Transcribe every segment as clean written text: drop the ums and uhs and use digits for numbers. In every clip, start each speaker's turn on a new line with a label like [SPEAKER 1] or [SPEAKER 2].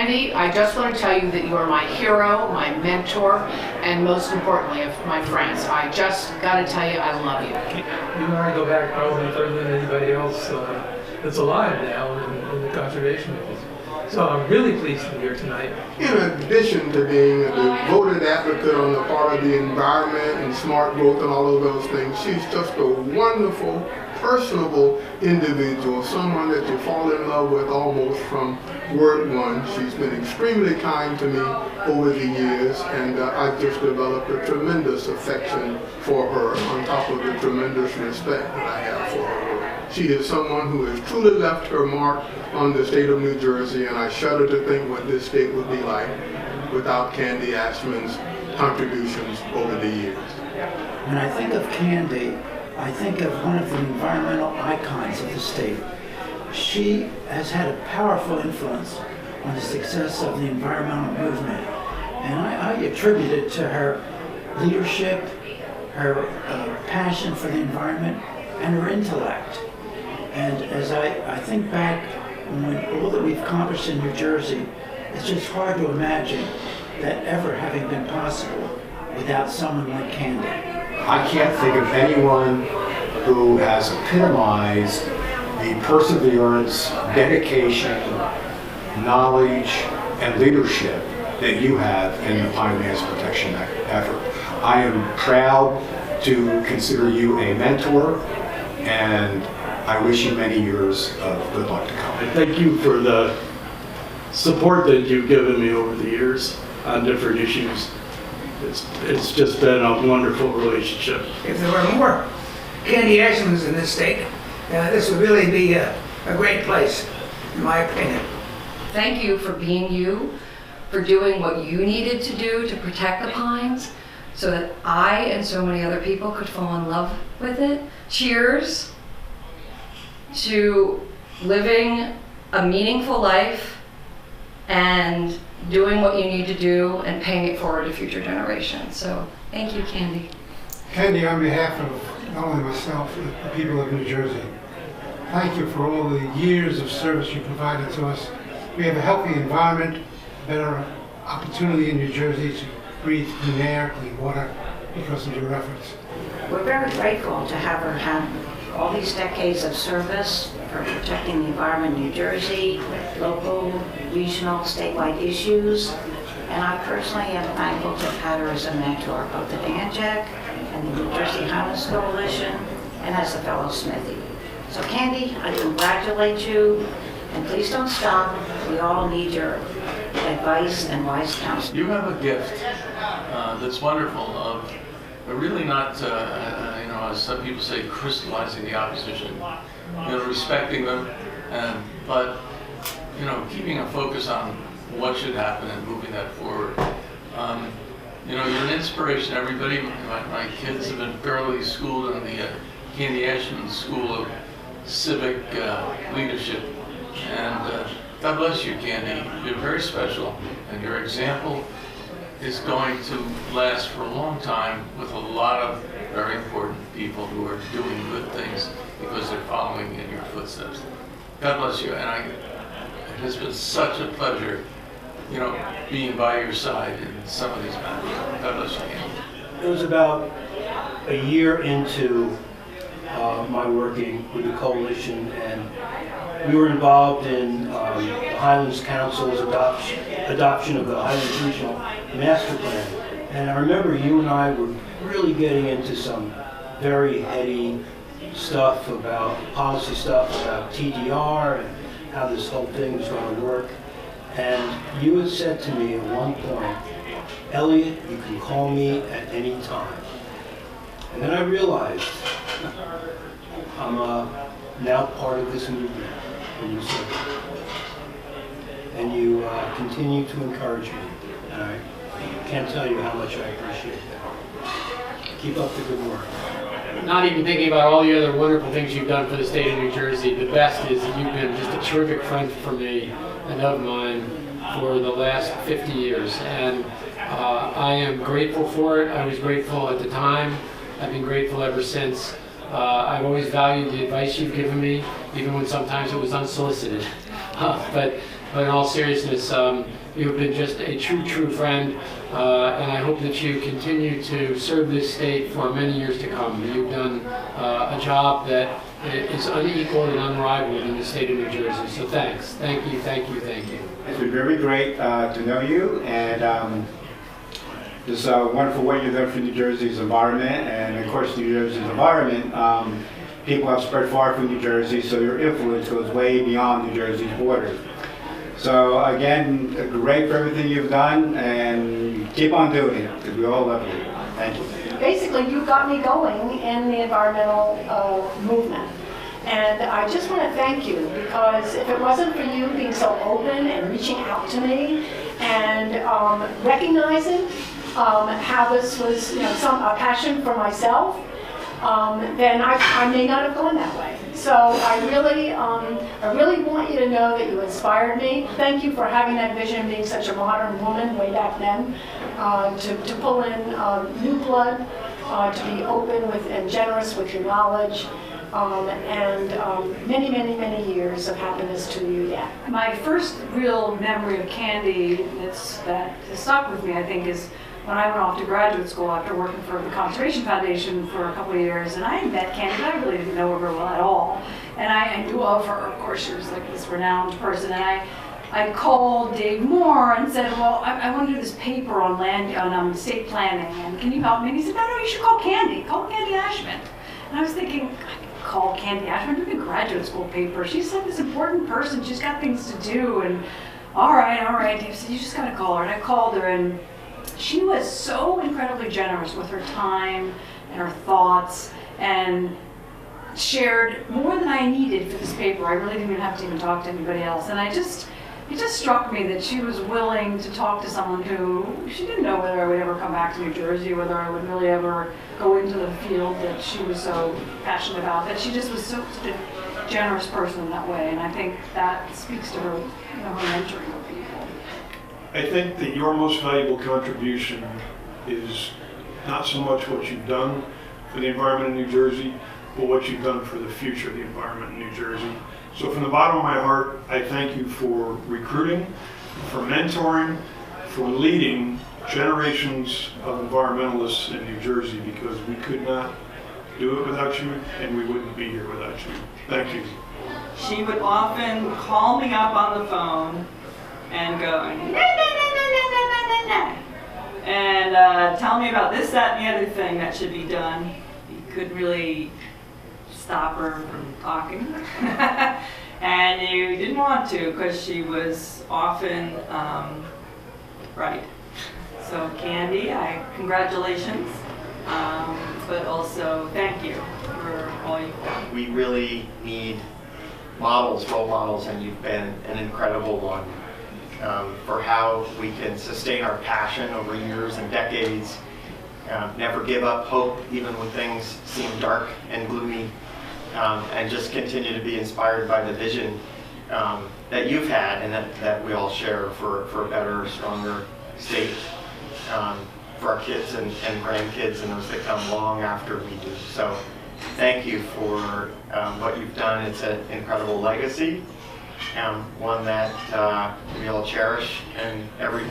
[SPEAKER 1] Candy, I just want to tell you that you are my hero, my mentor, and most importantly, of my friends. I just got to tell you, I love you.
[SPEAKER 2] You and I go back probably further than anybody else that's alive now in the conservation field. So I'm really pleased to be here tonight.
[SPEAKER 3] In addition to being a devoted advocate on the part of the environment and smart growth and all of those things, she's just a wonderful, personable individual, someone that you fall in love with almost from word one. She's been extremely kind to me over the years, and I've just developed a tremendous affection for her on top of the tremendous respect that I have for her. She is someone who has truly left her mark on the state of New Jersey, and I shudder to think what this state would be like without Candy Ashmun's contributions over the years.
[SPEAKER 4] When I think of Candy, I think of one of the environmental icons of the state. She has had a powerful influence on the success of the environmental movement, and I attribute it to her leadership, her passion for the environment, and her intellect. And as I think back on all that we've accomplished in New Jersey, it's just hard to imagine that ever having been possible without someone like Candy.
[SPEAKER 5] I can't think of anyone who has epitomized the perseverance, dedication, knowledge, and leadership that you have in the Pinelands protection effort. I am proud to consider you a mentor, and I wish you many years of good luck to come.
[SPEAKER 6] I thank you for the support that you've given me over the years on different issues. It's just been a wonderful relationship.
[SPEAKER 7] If there were more Candy Ashmans in this state, this would really be a great place, in my opinion.
[SPEAKER 8] Thank you for being you, for doing what you needed to do to protect the pines, so that I and so many other people could fall in love with it. Cheers to living a meaningful life and doing what you need to do and paying it forward to future generations. So thank you, Candy.
[SPEAKER 9] Candy, on behalf of not only myself, but the people of New Jersey, thank you for all the years of service you provided to us. We have a healthy environment, better opportunity in New Jersey to breathe clean air, clean water because of your efforts.
[SPEAKER 10] We're very grateful to have her have all these decades of service for protecting the environment in New Jersey, local, regional, statewide issues. And I personally am thankful to have had her as a mentor, both at DAGGETT and the New Jersey Highlands Coalition, and as a fellow Smithy. So Candy, I congratulate you, and please don't stop. We all need your advice and wise counsel.
[SPEAKER 11] You have a gift that's wonderful of really not, as some people say, crystallizing the opposition, respecting them, but keeping a focus on what should happen and moving that forward. You're an inspiration. Everybody, my kids have been thoroughly schooled in the Candy Ashmun School of Civic Leadership, and God bless you, Candy. You're very special, and your example is going to last for a long time with a lot of very important people who are doing good things because they're following in your footsteps. God bless you, and it has been such a pleasure, being by your side in some of these matters. God bless you, Candy.
[SPEAKER 12] It was about a year into my working with the coalition, and we were involved in the Highlands Council's adoption of the Highlands Regional Master Plan. And I remember you and I were really getting into some very heady stuff about policy stuff about TDR and how this whole thing was going to work. And you had said to me at one point, Elliott, you can call me at any time. And then I realized I'm now part of this movement, and you said that. And you continue to encourage me, and I can't tell you how much I appreciate that. Keep up the good work.
[SPEAKER 13] Not even thinking about all the other wonderful things you've done for the state of New Jersey, the best is that you've been just a terrific friend for me and of mine for the last 50 years. And I am grateful for it. I was grateful at the time. I've been grateful ever since. I've always valued the advice you've given me, even when sometimes it was unsolicited. But But in all seriousness, you've been just a true friend, and I hope that you continue to serve this state for many years to come. You've done a job that is unequaled and unrivaled in the state of New Jersey. So thanks. Thank you, thank you, thank you.
[SPEAKER 5] It's been very great to know you, and this wonderful what you've done for New Jersey's environment, and of course New Jersey's environment. People have spread far from New Jersey, so your influence goes way beyond New Jersey's borders. So again, great for everything you've done, and keep on doing it, because we all love you. Thank you.
[SPEAKER 14] Basically, you got me going in the environmental movement. And I just want to thank you, because if it wasn't for you being so open and reaching out to me and recognizing how this was, a passion for myself, then I may not have gone that way. So I really want you to know that you inspired me. Thank you for having that vision, being such a modern woman way back then, to pull in new blood, to be open and generous with your knowledge, and many years of happiness to you yet.
[SPEAKER 15] My first real memory of Candy that has stuck with me, I think, is when I went off to graduate school after working for the Conservation Foundation for a couple of years, and I met Candy, but I really didn't know her very well at all. And I knew of her, of course, she was like this renowned person, and I called Dave Moore and said, well, I want to do this paper on state planning, and can you help me? And he said, no, you should call Candy Ashmun. And I was thinking, I can call Candy Ashmun, doing a graduate school paper. She's like this important person, she's got things to do, and all right, Dave said, you just got to call her. And I called her, and she was so incredibly generous with her time and her thoughts, and shared more than I needed for this paper. I really didn't even have to even talk to anybody else. And it just struck me that she was willing to talk to someone who, she didn't know whether I would ever come back to New Jersey, whether I would really ever go into the field that she was so passionate about, that she just was such a generous person in that way. And I think that speaks to her, her mentoring of people.
[SPEAKER 16] I think that your most valuable contribution is not so much what you've done for the environment in New Jersey, but what you've done for the future of the environment in New Jersey. So from the bottom of my heart, I thank you for recruiting, for mentoring, for leading generations of environmentalists in New Jersey, because we could not do it without you, and we wouldn't be here without you. Thank you.
[SPEAKER 17] She would often call me up on the phone and go, and tell me about this, that, and the other thing that should be done. You couldn't really stop her from talking. And you didn't want to, because she was often right. So Candy, congratulations, but also thank you for all you've done.
[SPEAKER 18] We really need models, role models, and you've been an incredible one. For how we can sustain our passion over years and decades, never give up hope even when things seem dark and gloomy, and just continue to be inspired by the vision that you've had and that we all share for a better, stronger state for our kids and grandkids and those that come long after we do. So thank you for what you've done. It's an incredible legacy. One that we all cherish, and every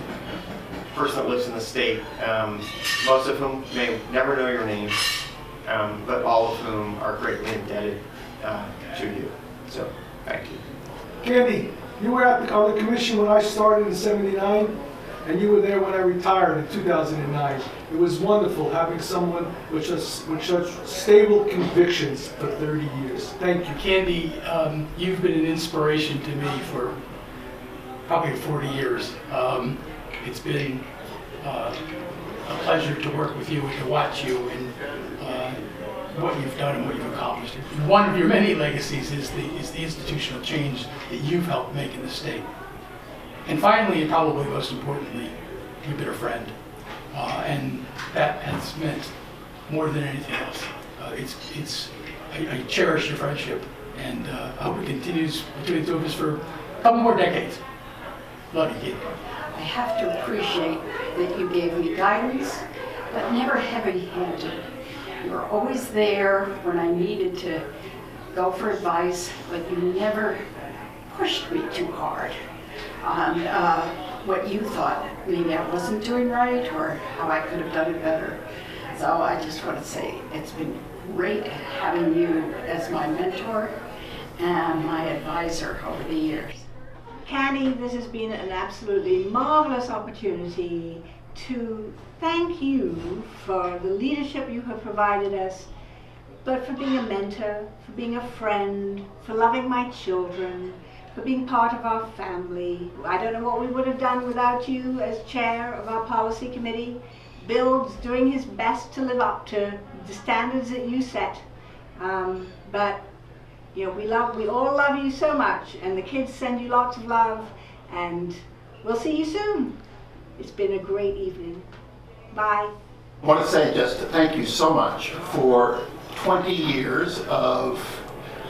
[SPEAKER 18] person that lives in the state, most of whom may never know your name, but all of whom are greatly indebted to you. So, thank you.
[SPEAKER 19] Candy, you were on the commission when I started in '79, and you were there when I retired in 2009. It was wonderful having someone with such stable convictions for 30 years. Thank you.
[SPEAKER 20] Candy, you've been an inspiration to me for probably 40 years. It's been a pleasure to work with you and to watch you and what you've done and what you've accomplished. One of your many legacies is the institutional change that you've helped make in the state. And finally, and probably most importantly, you've been a friend. And that has meant more than anything else. I cherish your friendship, and I hope it continues between the two of us for a couple more decades. Love you, kid.
[SPEAKER 21] I have to appreciate that you gave me guidance, but never heavy-handed. You were always there when I needed to go for advice, but you never pushed me too hard. on what you thought maybe I wasn't doing right or how I could have done it better. So I just want to say it's been great having you as my mentor and my advisor over the years.
[SPEAKER 1] Candy, this has been an absolutely marvelous opportunity to thank you for the leadership you have provided us, but for being a mentor, for being a friend, for loving my children, for being part of our family. I don't know what we would have done without you as chair of our policy committee. Bill's doing his best to live up to the standards that you set, but you know, we all love you so much, and the kids send you lots of love, and we'll see you soon. It's been a great evening. Bye.
[SPEAKER 22] I want to say just thank you so much for 20 years of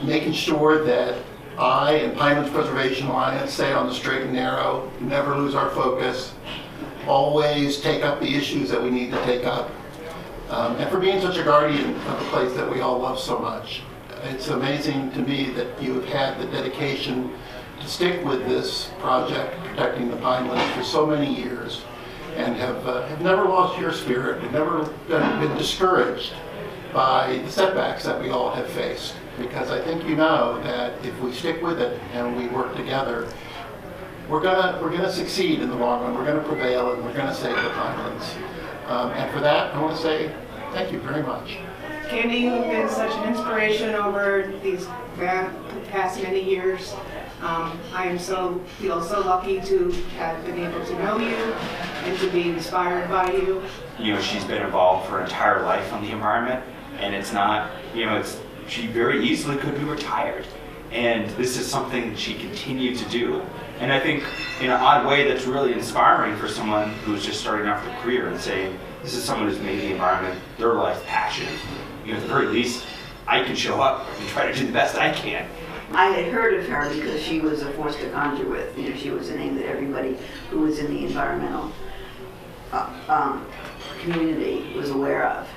[SPEAKER 22] making sure that I and Pinelands Preservation Alliance stay on the straight and narrow, never lose our focus, always take up the issues that we need to take up, and for being such a guardian of a place that we all love so much. It's amazing to me that you have had the dedication to stick with this project, protecting the Pinelands, for so many years, and have never lost your spirit, and never been discouraged by the setbacks that we all have faced. Because I think you know that if we stick with it and we work together, we're gonna succeed in the long run. We're gonna prevail, and we're gonna save the Pinelands. And for that, I want to say thank you very much.
[SPEAKER 23] Candy, you have been such an inspiration over these past many years. I feel so lucky to have been able to know you and to be inspired by you.
[SPEAKER 24] You know, she's been involved for her entire life on the environment, and it's not, you know, she very easily could be retired. And this is something she continued to do. And I think in an odd way that's really inspiring for someone who's just starting off their career and saying, this is someone who's made the environment their life passion. You know, at the very least, I can show up and try to do the best I can.
[SPEAKER 25] I had heard of her because she was a force to conjure with. You know, she was a name that everybody who was in the environmental community was aware of.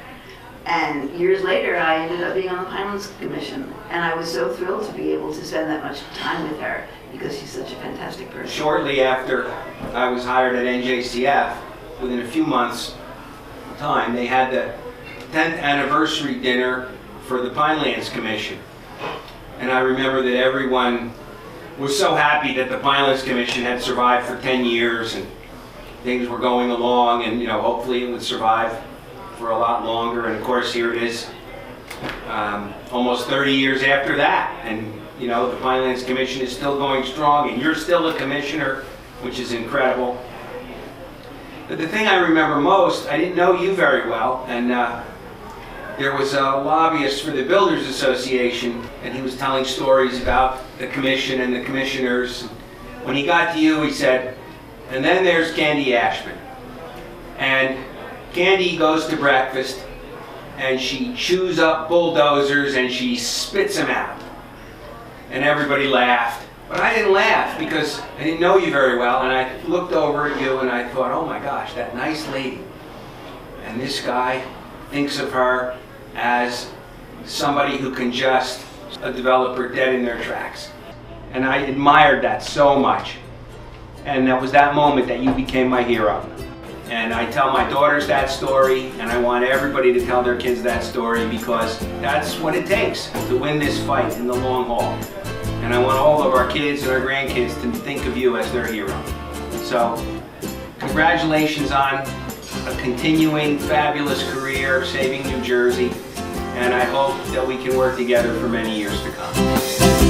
[SPEAKER 25] And years later, I ended up being on the Pinelands Commission, and I was so thrilled to be able to spend that much time with her because she's such a fantastic person.
[SPEAKER 26] Shortly after I was hired at NJCF, within a few months' time, they had the 10th anniversary dinner for the Pinelands Commission. And I remember that everyone was so happy that the Pinelands Commission had survived for 10 years and things were going along, and you know, hopefully it would survive for a lot longer. And of course, here it is, almost 30 years after that, and you know, the Pinelands Commission is still going strong, and you're still a commissioner, which is incredible. But the thing I remember most, I didn't know you very well, and there was a lobbyist for the Builders Association, and he was telling stories about the commission and the commissioners. When he got to you, he said, and then there's Candy Ashmun. And Candy goes to breakfast, and she chews up bulldozers, and she spits them out. And everybody laughed. But I didn't laugh because I didn't know you very well, and I looked over at you and I thought, oh my gosh, that nice lady. And this guy thinks of her as somebody who can just a developer dead in their tracks. And I admired that so much. And that was that moment that you became my hero. And I tell my daughters that story, and I want everybody to tell their kids that story because that's what it takes to win this fight in the long haul. And I want all of our kids and our grandkids to think of you as their hero. So, congratulations on a continuing fabulous career saving New Jersey, and I hope that we can work together for many years to come.